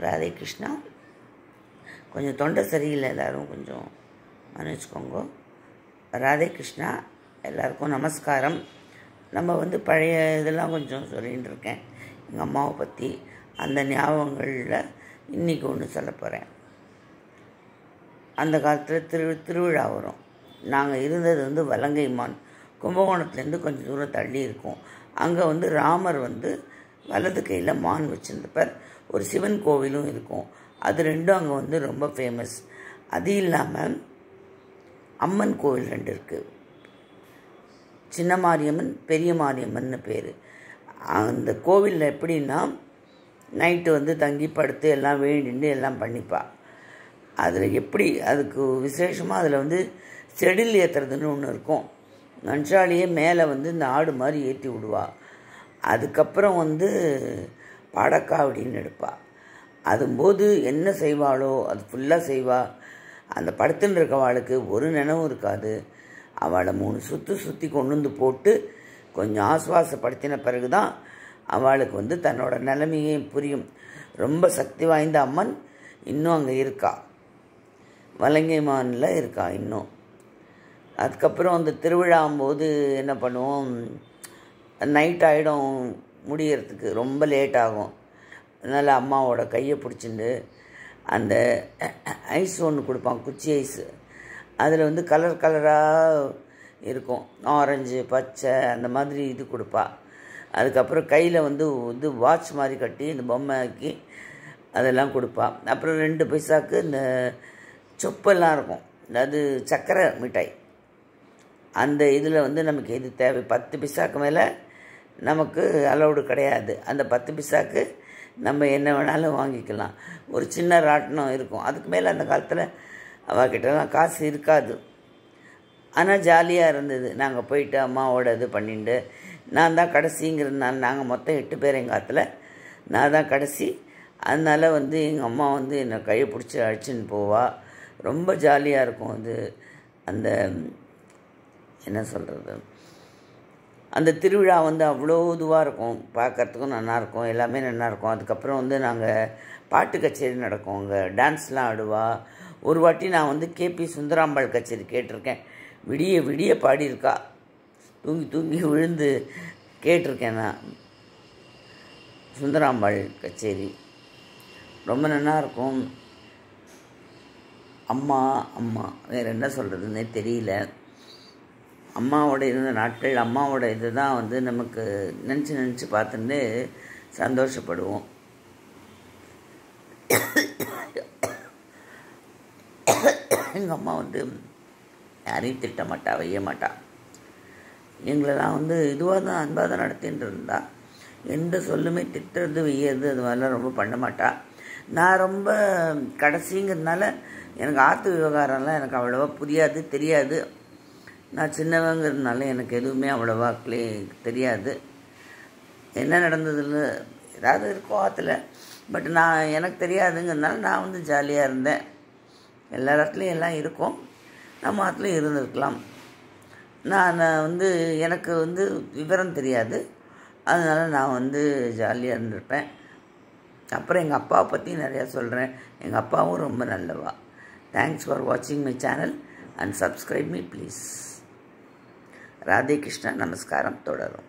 ராதே கிருஷ்ணா. கொஞ்சம் தொண்டை சரியில்லை, எல்லோரும் கொஞ்சம் மன்னிச்சுக்கோங்க. ராதே கிருஷ்ணா. எல்லாருக்கும் நமஸ்காரம். நம்ம பழைய இதெல்லாம் கொஞ்சம் சொல்லிகிட்டு இருக்கேன் எங்கள் அம்மாவை பற்றி. அந்த ஞாபகங்களில் இன்றைக்கி ஒன்று சொல்ல போகிறேன். அந்த காலத்தில் திருவிழா வரும். நாங்கள் இருந்தது வலங்கைமான், கும்பகோணத்துலேருந்து கொஞ்சம் தூரம் தள்ளி இருக்கும். அங்கே ராமர் வலது கையில் மான் வச்சுருந்தப்பர். ஒரு சிவன் கோவிலும் இருக்கும். அது ரெண்டும் அங்கே ரொம்ப ஃபேமஸ். அது இல்லாமல் அம்மன் கோவில் 2 இருக்குது. சின்ன மாரியம்மன், பெரிய மாரியம்மன் பேர். அந்த கோவிலில் எப்படின்னா நைட்டு தங்கி படுத்து எல்லாம் வேண்டிட்டு எல்லாம் பண்ணிப்பா. அதில் எப்படி அதுக்கு விசேஷமாக அதில் செடில் ஏற்றுறதுன்னு ஒன்று இருக்கும். நஞ்சாலியே மேலே இந்த ஆடு மாதிரி ஏற்றி விடுவா. அதுக்கப்புறம் பாடக்காவடின்னு எடுப்பாள். அதும்போது என்ன செய்வாளோ அது ஃபுல்லாக செய்வாள். அந்த படத்தில் இருக்கவாளுக்கு ஒரு நினைவும் இருக்காது. அவளை 3 சுற்றி கொண்டு போட்டு கொஞ்சம் ஆசுவாசப்படுத்தின பிறகு தான் அவளுக்கு தன்னோட நிலைமையே புரியும். ரொம்ப சக்தி வாய்ந்த அம்மன் இன்னும் அங்கே இருக்கா, வலங்கைமானில் இருக்கா இன்னும். அதுக்கப்புறம் அந்த திருவிழாம்போது என்ன பண்ணுவோம், நைட் ஆகிடும் முடியறதுக்கு, ரொம்ப லேட் ஆகும். அதனால் அம்மாவோட கையை பிடிச்சிட்டு அந்த ஐஸ் ஒன்று கொடுப்பான், குச்சி ஐஸு. அதில் கலர் கலராக இருக்கும், ஆரஞ்சு பச்சை அந்த மாதிரி இது கொடுப்பா. அதுக்கப்புறம் கையில் வாட்ச் மாதிரி கட்டி இந்த பொம்மை ஆக்கி அதெல்லாம் கொடுப்பா. அப்புறம் 2 பைசாவுக்கு இந்த சொப்பெல்லாம் இருக்கும், அது சக்கரை மிட்டாய். அந்த இதில் நமக்கு எது தேவை, 10 பைசாவுக்கு மேலே நமக்கு அலௌடு கிடையாது. அந்த 10 பைசாவுக்கு நம்ம என்ன வேணாலும் வாங்கிக்கலாம். ஒரு சின்ன ராட்டினம் இருக்கும், அதுக்கு மேலே அந்த காலத்தில் அவகிட்டலாம் காசு இருக்காது. ஆனால் ஜாலியாக இருந்தது. நாங்கள் போயிட்டு அம்மாவோட இது பண்ணிட்டு, நான் தான் கடைசிங்கிறதுனால நாங்கள் மொத்தம் 8 பேர் எங்கள் காலத்தில், நான் தான் கடைசி. அதனால் எங்கள் அம்மா என்னை கையை பிடிச்சி அழைச்சின்னு போவா. ரொம்ப ஜாலியாக இருக்கும். அது அந்த என்ன சொல்கிறது, அந்த திருவிழா அவ்வளோ இதுவாக இருக்கும், பார்க்குறதுக்கும் நல்லாயிருக்கும், எல்லாமே நல்லாயிருக்கும். அதுக்கப்புறம் நாங்கள் பாட்டு கச்சேரி நடக்கும், அங்கே டான்ஸ்லாம் ஆடுவா. ஒரு வாட்டி நான் கேபி சுந்தராம்பாள் கச்சேரி கேட்டிருக்கேன். விடிய விடிய பாடியிருக்கா, தூங்கி தூங்கி விழுந்து கேட்டிருக்கேன் நான். சுந்தராம்பாள் கச்சேரி ரொம்ப நல்லாயிருக்கும். அம்மா அம்மா வேறு என்ன சொல்கிறதுன்னே தெரியல. அம்மாவோட இருந்த நாட்கள், அம்மாவோட இது தான் நமக்கு நினச்சி பார்த்துட்டு சந்தோஷப்படுவோம். எங்கள் அம்மா யாரையும் திட்ட மாட்டா, வைய மாட்டா. எங்களெல்லாம் இதுவாக தான் அன்பாக தான் நடத்தின்னு இருந்தா. எந்த சொல்லுமே திட்டுறது வையறது அது மாதிரிலாம் ரொம்ப பண்ண மாட்டா. நான் ரொம்ப கடைசிங்கிறதுனால எனக்கு ஆற்று விவகாரம்லாம் எனக்கு அவ்வளோவா புரியாது, தெரியாது. நான் சின்னவங்கிறதுனால எனக்கு எதுவுமே அவ்வளோவா தெரியாது. என்ன நடந்ததில்ல, ஏதாவது இருக்கும் ஆற்றுல, பட் எனக்கு தெரியாதுங்கிறதுனால நான் ஜாலியாக இருந்தேன். எல்லா இடத்துலையும் எல்லாம் இருக்கும், நம்ம ஆற்றுலையும் இருந்திருக்கலாம். நான் எனக்கு விவரம் தெரியாது, அதனால் நான் ஜாலியாக இருந்திருப்பேன். அப்புறம் எங்கள் அப்பாவை பற்றி நிறையா சொல்கிறேன். எங்கள் அப்பாவும் ரொம்ப நல்லவா. தேங்க்ஸ் ஃபார் வாட்சிங் my channel and subscribe me please. Radhe Krishna. நமஸ்காரம். தொடரும்.